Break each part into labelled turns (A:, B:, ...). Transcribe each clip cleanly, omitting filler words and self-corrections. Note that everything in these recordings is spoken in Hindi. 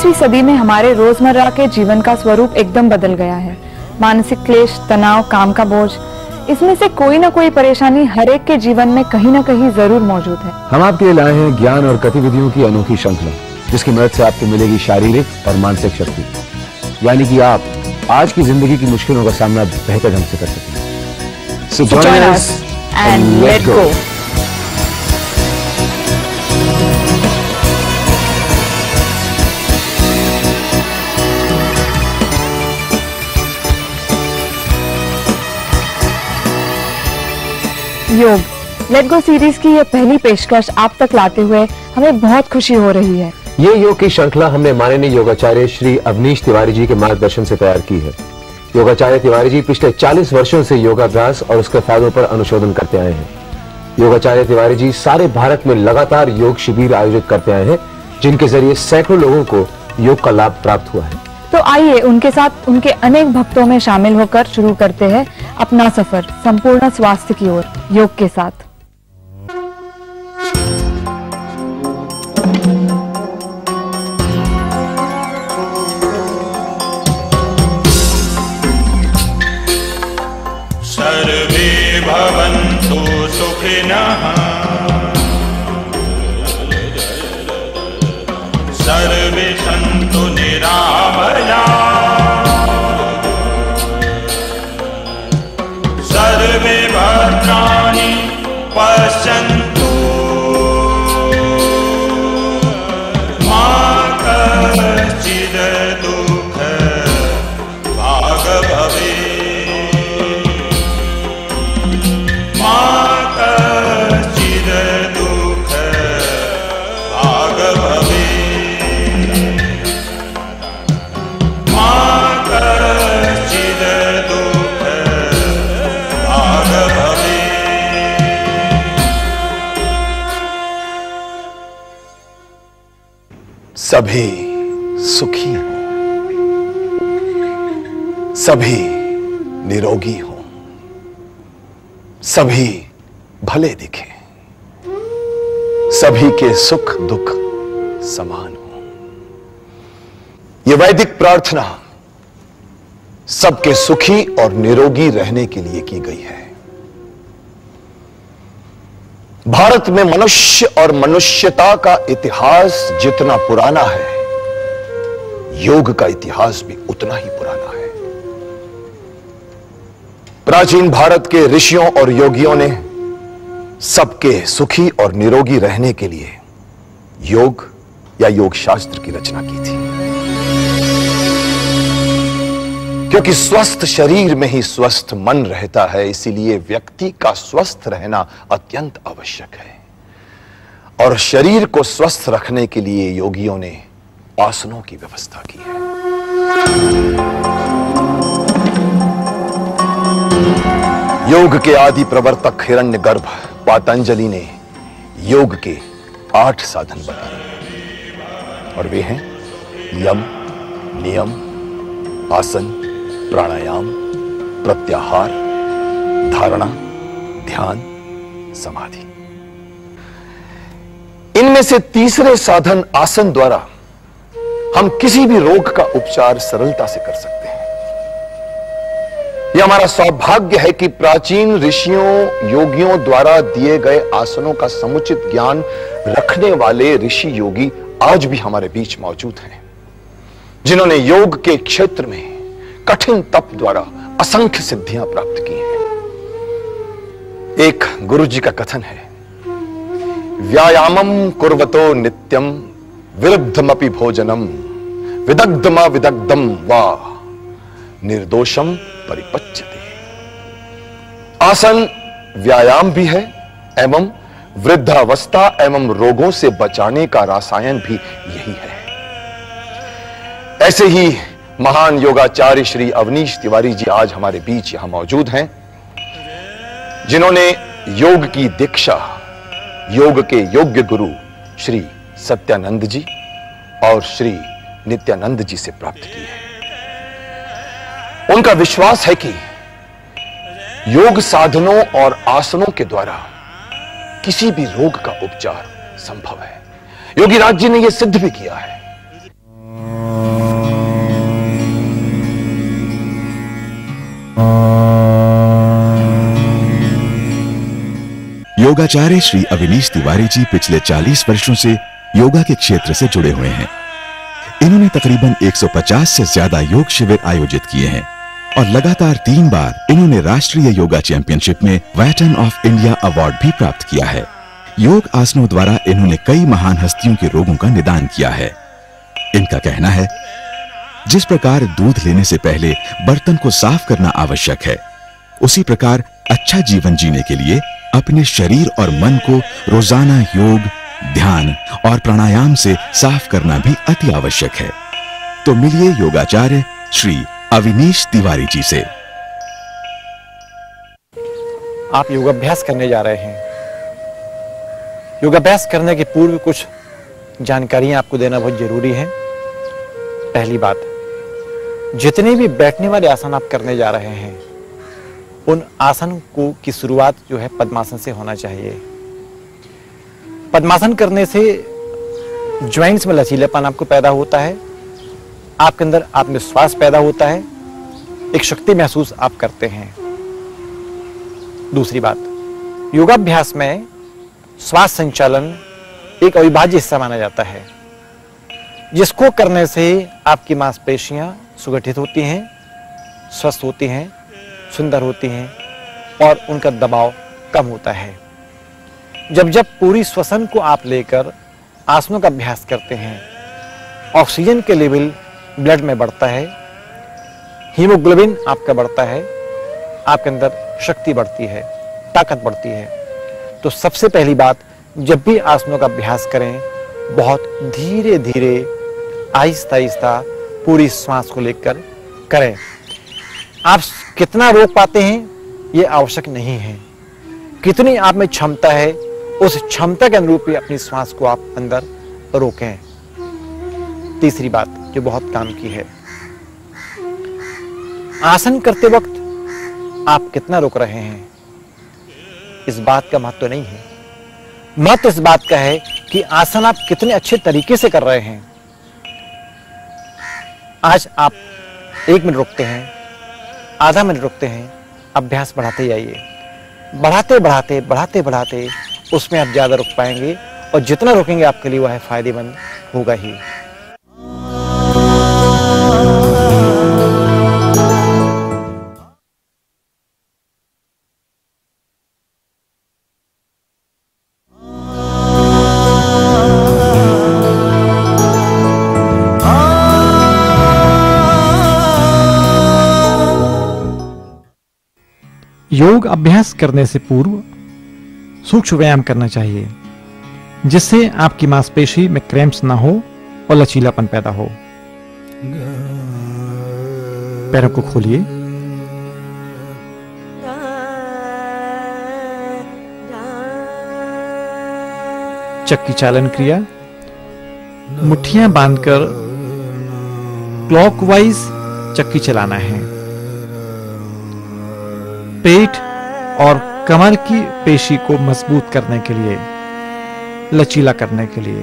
A: 21वीं सदी में हमारे रोजमर्रा के जीवन का स्वरूप एकदम बदल गया है। मानसिक क्लेश, तनाव, काम का बोझ, इसमें से कोई ना कोई परेशानी हर एक के जीवन में कहीं ना कहीं जरूर मौजूद है।
B: हम आपके लिए लाए हैं ज्ञान और गतिविधियों की अनोखी श्रृंखला, जिसकी मदद से आपको मिलेगी शारीरिक और मानसिक शक्ति, यानी कि आप आज की जिंदगी की मुश्किलों का सामना बेहतर ढंग से कर सकें। So join us and let go।
A: योग लेट गो सीरीज की यह पहली पेशकश आप तक लाते हुए हमें बहुत खुशी हो रही है।
B: ये योग की श्रृंखला हमने माननीय योगाचार्य श्री अवनीश तिवारी जी के मार्गदर्शन से तैयार की है। योगाचार्य तिवारी जी पिछले 40 वर्षों से योगाभ्यास और उसके फायदों पर अनुशोधन करते आए हैं। योगाचार्य तिवारी जी सारे भारत में लगातार योग शिविर आयोजित करते आए हैं, जिनके जरिए सैकड़ों लोगों को योग का लाभ प्राप्त हुआ है।
A: तो आइए उनके साथ उनके अनेक भक्तों में शामिल होकर शुरू करते हैं अपना सफर संपूर्ण स्वास्थ्य की ओर योग के साथ।
C: सर्वे भवन्तु सुखिनः, सर्वे सन्तु निरामयाः, सर्वे भद्राणि पश्यन्तु, मा कश्चित् दुःखभाग् भवेत्, मा कश्चित् दुःखभाग् भवेत्, मा कश्चित् दुःखभाग् भवेत्।
D: सभी सुखी हों, सभी निरोगी हों, सभी भले दिखें, सभी के सुख दुख समान हो। यह वैदिक प्रार्थना सबके सुखी और निरोगी रहने के लिए की गई है। भारत में मनुष्य और मनुष्यता का इतिहास जितना पुराना है, योग का इतिहास भी उतना ही पुराना है। प्राचीन भारत के ऋषियों और योगियों ने सबके सुखी और निरोगी रहने के लिए योग या योग शास्त्र की रचना की थी, क्योंकि स्वस्थ शरीर में ही स्वस्थ मन रहता है। इसीलिए व्यक्ति का स्वस्थ रहना अत्यंत आवश्यक है। और शरीर को स्वस्थ रखने के लिए योगियों ने आसनों की व्यवस्था की है। योग के आदि प्रवर्तक हिरण्यगर्भ पातंजलि ने योग के 8 साधन बताए, और वे हैं यम, नियम, आसन, प्राणायाम, प्रत्याहार, धारणा, ध्यान, समाधि। इनमें से तीसरे साधन आसन द्वारा हम किसी भी रोग का उपचार सरलता से कर सकते हैं। यह हमारा सौभाग्य है कि प्राचीन ऋषियों योगियों द्वारा दिए गए आसनों का समुचित ज्ञान रखने वाले ऋषि योगी आज भी हमारे बीच मौजूद हैं, जिन्होंने योग के क्षेत्र में कठिन तप द्वारा असंख्य सिद्धियां प्राप्त की हैं। एक गुरु जी का कथन है, व्यायामम कुर्वतो नित्यम विरुद्धमपि भोजनम विदग्धमा विदग्धम वा निर्दोषम परिपच्यते। आसन व्यायाम भी है एवं वृद्धावस्था एवं रोगों से बचाने का रसायन भी यही है। ऐसे ही महान योगाचार्य श्री अवनीश तिवारी जी आज हमारे बीच यहां मौजूद हैं, जिन्होंने योग की दीक्षा योग के योग्य गुरु श्री सत्यानंद जी और श्री नित्यानंद जी से प्राप्त की है। उनका विश्वास है कि योग साधनों और आसनों के द्वारा किसी भी रोग का उपचार संभव है। योगी राज जी ने यह सिद्ध भी किया है।
E: योगाचार्य श्री अवनीश तिवारी जी पिछले 40 वर्षों से योगा के क्षेत्र से जुड़े हुए हैं। इन्होंने तकरीबन 150 से ज्यादा योग शिविर आयोजित किए हैं और लगातार 3 बार इन्होंने राष्ट्रीय योगा चैंपियनशिप में वेटरन ऑफ इंडिया अवार्ड भी प्राप्त किया है। योग आसनों द्वारा इन्होंने कई महान हस्तियों के रोगों का निदान किया है। इनका कहना है, जिस प्रकार दूध लेने से पहले बर्तन को साफ करना आवश्यक है, उसी प्रकार अच्छा जीवन जीने के लिए अपने शरीर और मन को रोजाना योग, ध्यान और प्राणायाम से साफ करना भी अति आवश्यक है। तो मिलिए योगाचार्य श्री अवनीश तिवारी जी से।
F: आप योगाभ्यास करने जा रहे हैं। योगाभ्यास करने के पूर्व कुछ जानकारियां आपको देना बहुत जरूरी है। पहली बात, जितने भी बैठने वाले आसन आप करने जा रहे हैं, उन आसन की शुरुआत जो है पद्मासन से होना चाहिए। पद्मासन करने से ज्वाइंट्स में लचीलापन आपको पैदा होता है, आपके अंदर आत्मविश्वास पैदा होता है, एक शक्ति महसूस आप करते हैं। दूसरी बात, योगाभ्यास में श्वास संचालन एक अविभाज्य हिस्सा माना जाता है, जिसको करने से आपकी मांसपेशियां सुगठित होती हैं, स्वस्थ होती हैं, सुंदर होती हैं और उनका दबाव कम होता है। जब जब पूरी श्वसन को आप लेकर आसनों का अभ्यास करते हैं, ऑक्सीजन के लेवल ब्लड में बढ़ता है, हीमोग्लोबिन आपका बढ़ता है, आपके अंदर शक्ति बढ़ती है, ताकत बढ़ती है। तो सबसे पहली बात, जब भी आसनों का अभ्यास करें, बहुत धीरे धीरे आहिस्ता आहिस्ता पूरी श्वास को लेकर करें। आप कितना रोक पाते हैं ये आवश्यक नहीं है, कितनी आप में क्षमता है उस क्षमता के अनुरूप ही अपनी श्वास को आप अंदर रोकें। तीसरी बात जो बहुत काम की है, आसन करते वक्त आप कितना रोक रहे हैं इस बात का महत्व नहीं है। महत्व इस बात का है कि आसन आप कितने अच्छे तरीके से कर रहे हैं। आज आप 1 मिनट रुकते हैं, आधा मिनट रुकते हैं, अभ्यास बढ़ाते जाइए। बढ़ाते बढ़ाते बढ़ाते बढ़ाते उसमें आप ज्यादा रुक पाएंगे और जितना रुकेंगे आपके लिए वह है फायदेमंद होगा ही। योग अभ्यास करने से पूर्व सूक्ष्म व्यायाम करना चाहिए, जिससे आपकी मांसपेशी में क्रैम्प्स ना हो और लचीलापन पैदा हो। पैरों को खोलिए, चक्की चालन क्रिया, मुट्ठियां बांधकर क्लॉकवाइज चक्की चलाना है। पेट और कमर की पेशी को मजबूत करने के लिए, लचीला करने के लिए।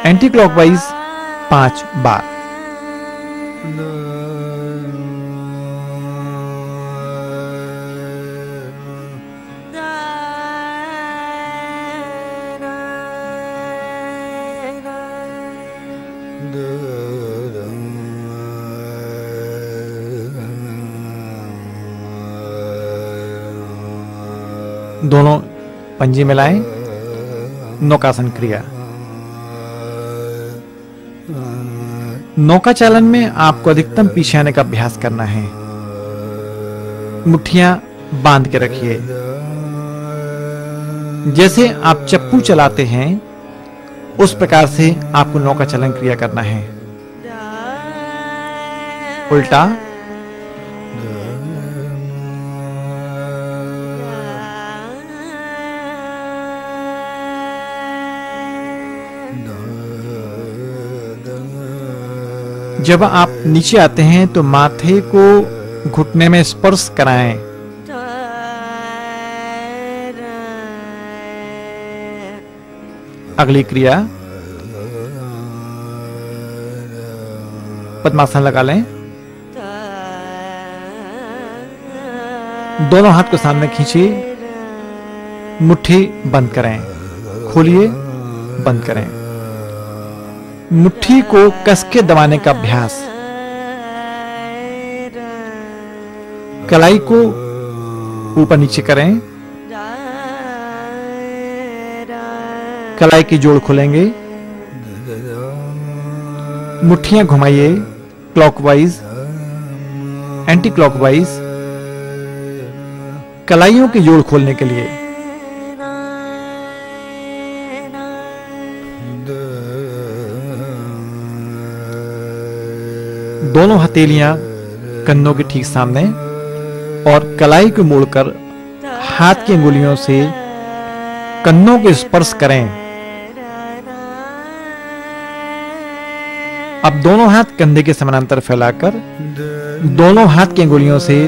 F: एंटी क्लॉकवाइज 5 बार। दोनों पंजे मिलाएं। नौकासन क्रिया। नौका चालन में आपको अधिकतम पीछे आने का अभ्यास करना है। मुट्ठियां बांध के रखिए। जैसे आप चप्पू चलाते हैं उस प्रकार से आपको नौका चालन क्रिया करना है। उल्टा, जब आप नीचे आते हैं तो माथे को घुटने में स्पर्श कराएं। अगली क्रिया, पद्मासन लगा लें। दोनों हाथ को सामने खींचिए, मुट्ठी बंद करें, खोलिए, बंद करें। मुट्ठी को कस के दबाने का अभ्यास। कलाई को ऊपर नीचे करें, कलाई की जोड़ खोलेंगे, मुट्ठियां घुमाइए क्लॉकवाइज, एंटी क्लॉकवाइज, कलाइयों की जोड़ खोलने के लिए। दोनों हथेलियां कन्नों के ठीक सामने और कलाई को मोड़कर हाथ की अंगुलियों से कन्नों को स्पर्श करें। अब दोनों हाथ कंधे के समानांतर फैलाकर दोनों हाथ की अंगुलियों से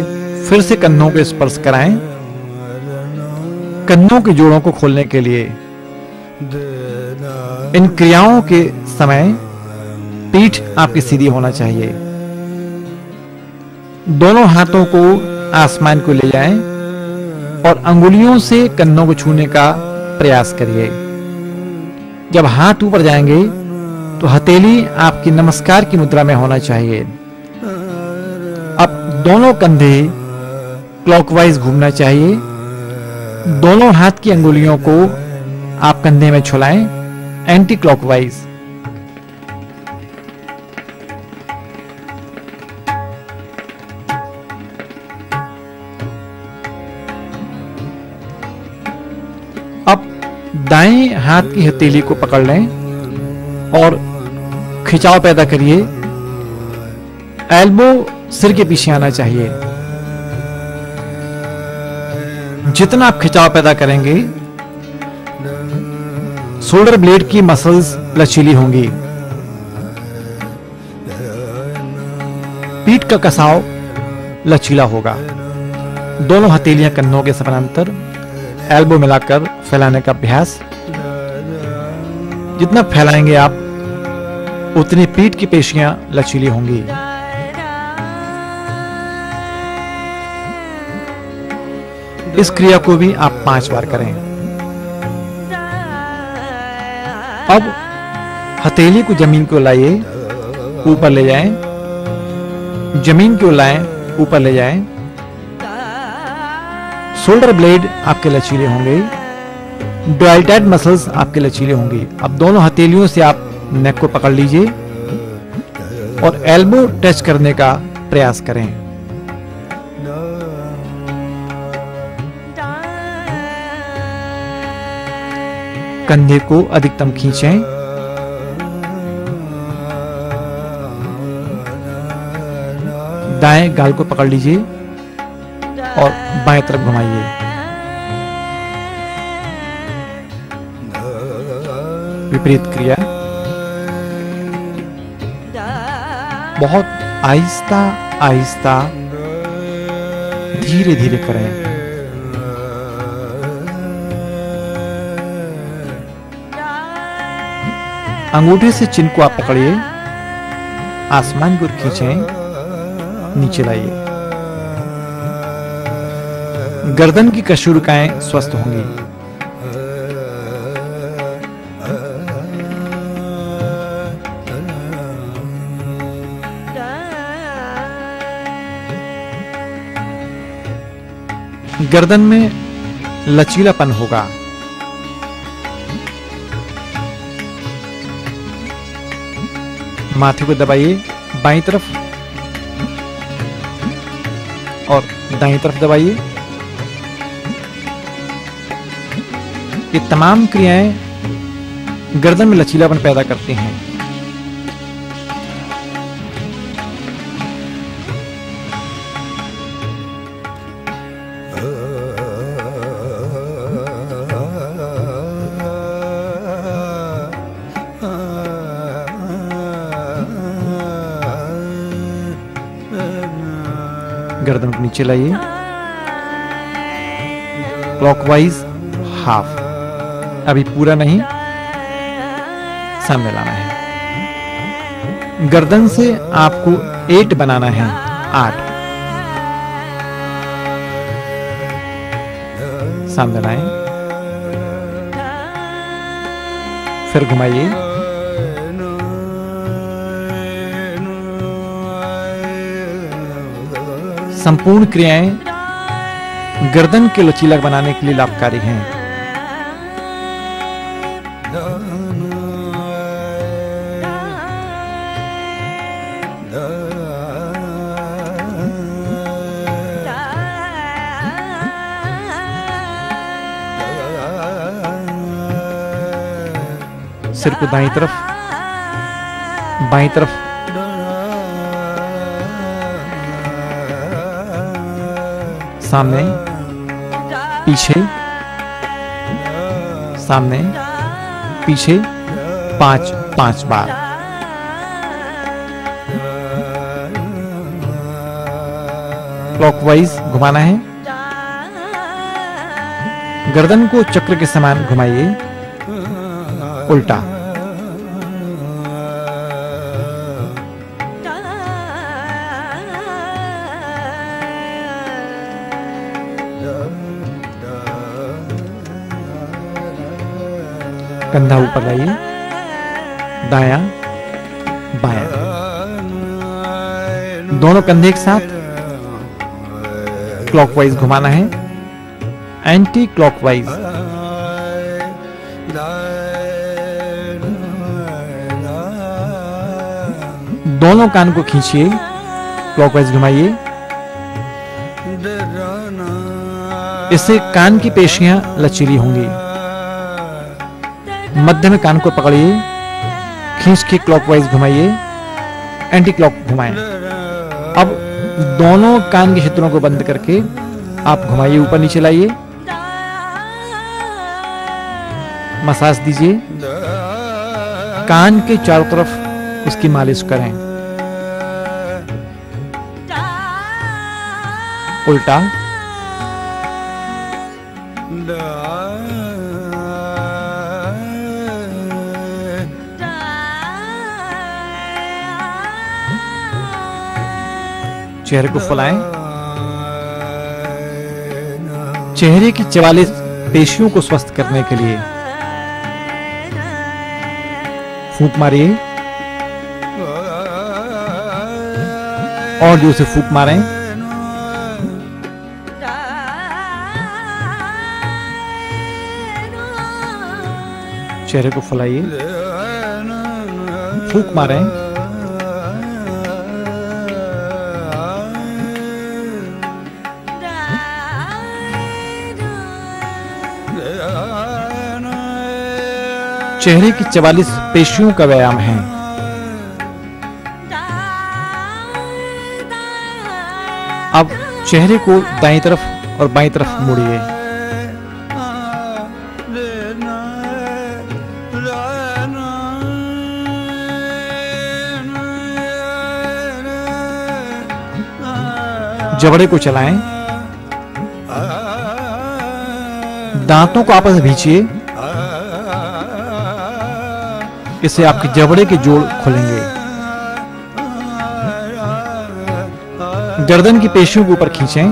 F: फिर से कन्नों को स्पर्श कराएं। कन्नों के जोड़ों को खोलने के लिए इन क्रियाओं के समय पीठ आपकी सीधी होना चाहिए। दोनों हाथों को आसमान को ले जाएं और अंगुलियों से कन्नों को छूने का प्रयास करिए। जब हाथ ऊपर जाएंगे तो हथेली आपकी नमस्कार की मुद्रा में होना चाहिए। अब दोनों कंधे क्लॉकवाइज घूमना चाहिए। दोनों हाथ की अंगुलियों को आप कंधे में छुलाएं, एंटी क्लॉकवाइज। अब दाएं हाथ की हथेली को पकड़ लें और खिंचाव पैदा करिए। एल्बो सिर के पीछे आना चाहिए। जितना आप खिंचाव पैदा करेंगे, शोल्डर ब्लेड की मसल्स लचीली होंगी। पीठ का कसाव लचीला होगा। दोनों हथेलियां कन्नों के समानांतर, एल्बो मिलाकर फैलाने का अभ्यास। जितना फैलाएंगे आप, उतनी पीठ की पेशियां लचीली होंगी। इस क्रिया को भी आप 5 बार करें। अब हथेली को जमीन को लाइए, ऊपर ले जाएं, जमीन को लाएं, ऊपर ले जाएं। शोल्डर ब्लेड आपके लचीले होंगे, डेल्टॉइड मसल्स आपके लचीले होंगी। अब दोनों हथेलियों से आप नेक को पकड़ लीजिए और एल्बो टच करने का प्रयास करें। कंधे को अधिकतम खींचें। दाएं गाल को पकड़ लीजिए और बाएं तरफ घुमाइए। विपरीत क्रिया बहुत आहिस्ता आहिस्ता धीरे धीरे करें। अंगूठे से चिन्ह को आप पकड़िए, आसमान को खींचें, नीचे लाइए। गर्दन की कशुरुकाएं स्वस्थ होंगी। गर्दन में लचीलापन होगा। माथे को दबाइए, बाईं तरफ और दाईं तरफ दबाइए। ये तमाम क्रियाएं गर्दन में लचीलापन पैदा करती हैं। गर्दन को नीचे लाइए, क्लॉकवाइज हाफ, अभी पूरा नहीं, सामने लाना है। गर्दन से आपको 8 बनाना है, 8। सामने लाएं, फिर घुमाइए, संपूर्ण क्रियाएं गर्दन के लचीला बनाने के लिए लाभकारी हैं। सिर को दाईं तरफ, बाईं तरफ, सामने, पीछे, सामने, पीछे 5 बार। क्लॉकवाइज घुमाना है। गर्दन को चक्र के समान घुमाइए, उल्टा। कंधा ऊपर लाइए, दायां बायां, दोनों कंधे एक साथ क्लॉकवाइज घुमाना है, एंटी क्लॉकवाइज। दोनों कान को खींचिए, क्लॉकवाइज घुमाइए। इससे कान की पेशियां लचीली होंगी। मध्य में कान को पकड़िए, खींच के क्लॉकवाइज घुमाइए, एंटी क्लॉक घुमाएं। अब दोनों कान के क्षेत्रों को बंद करके आप घुमाइए, ऊपर नीचे लाइए, मसाज दीजिए। कान के चारों तरफ उसकी मालिश करें, उल्टा। चेहरे को फुलाएं। चेहरे की 44 पेशियों को स्वस्थ करने के लिए फूंक मारिए और जोर से फूंक मारें। चेहरे को फुलाइए, फूंक मारें। चेहरे की 44 पेशियों का व्यायाम है। अब चेहरे को दाईं तरफ और बाईं तरफ मोड़िए। जबड़े को चलाएं। दांतों को आपस में भींचिए, इससे आपके जबड़े के जोड़ खुलेंगे। गर्दन की पेशियों को ऊपर खींचें।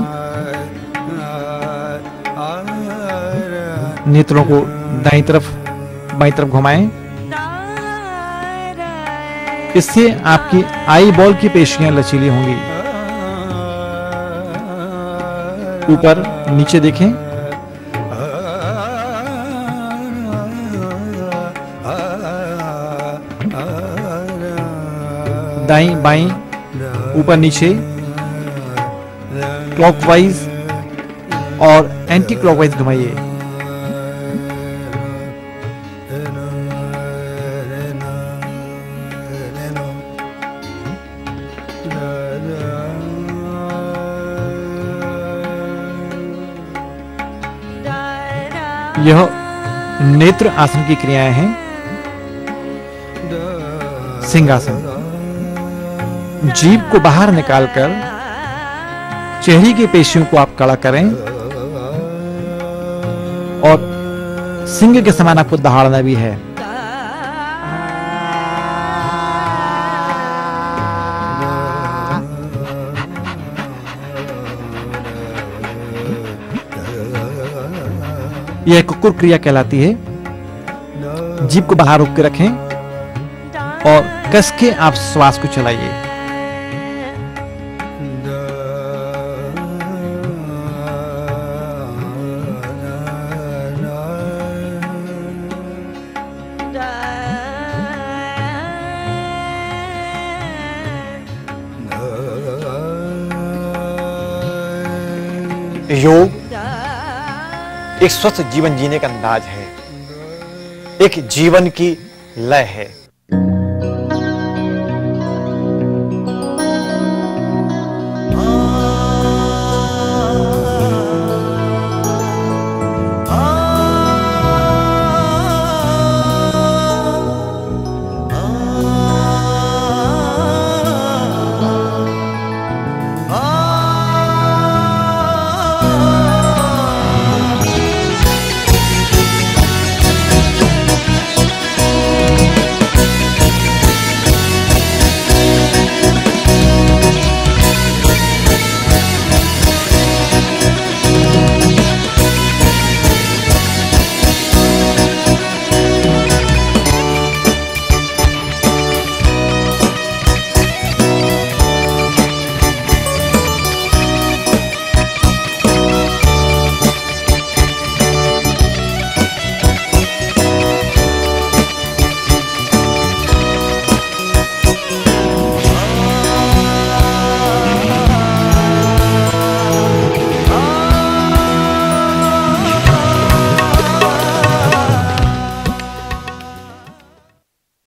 F: नेत्रों को दाईं तरफ बाईं तरफ घुमाएं। इससे आपकी आई बॉल की पेशियां लचीली होंगी। ऊपर नीचे देखें। दाईं बाईं ऊपर नीचे क्लॉकवाइज और एंटी क्लॉकवाइज घुमाइए। यह नेत्र आसन की क्रियाएं हैं। सिंहासन। जीभ को बाहर निकालकर चेहरे की पेशियों को आप कड़ा करें और सिंह के समान आपको दहाड़ना भी है। यह कुक्कुर क्रिया कहलाती है। जीभ को बाहर रोक के रखें और कस के आप श्वास को चलाइए। योग एक स्वस्थ जीवन जीने का अंदाज है, एक जीवन की लय है।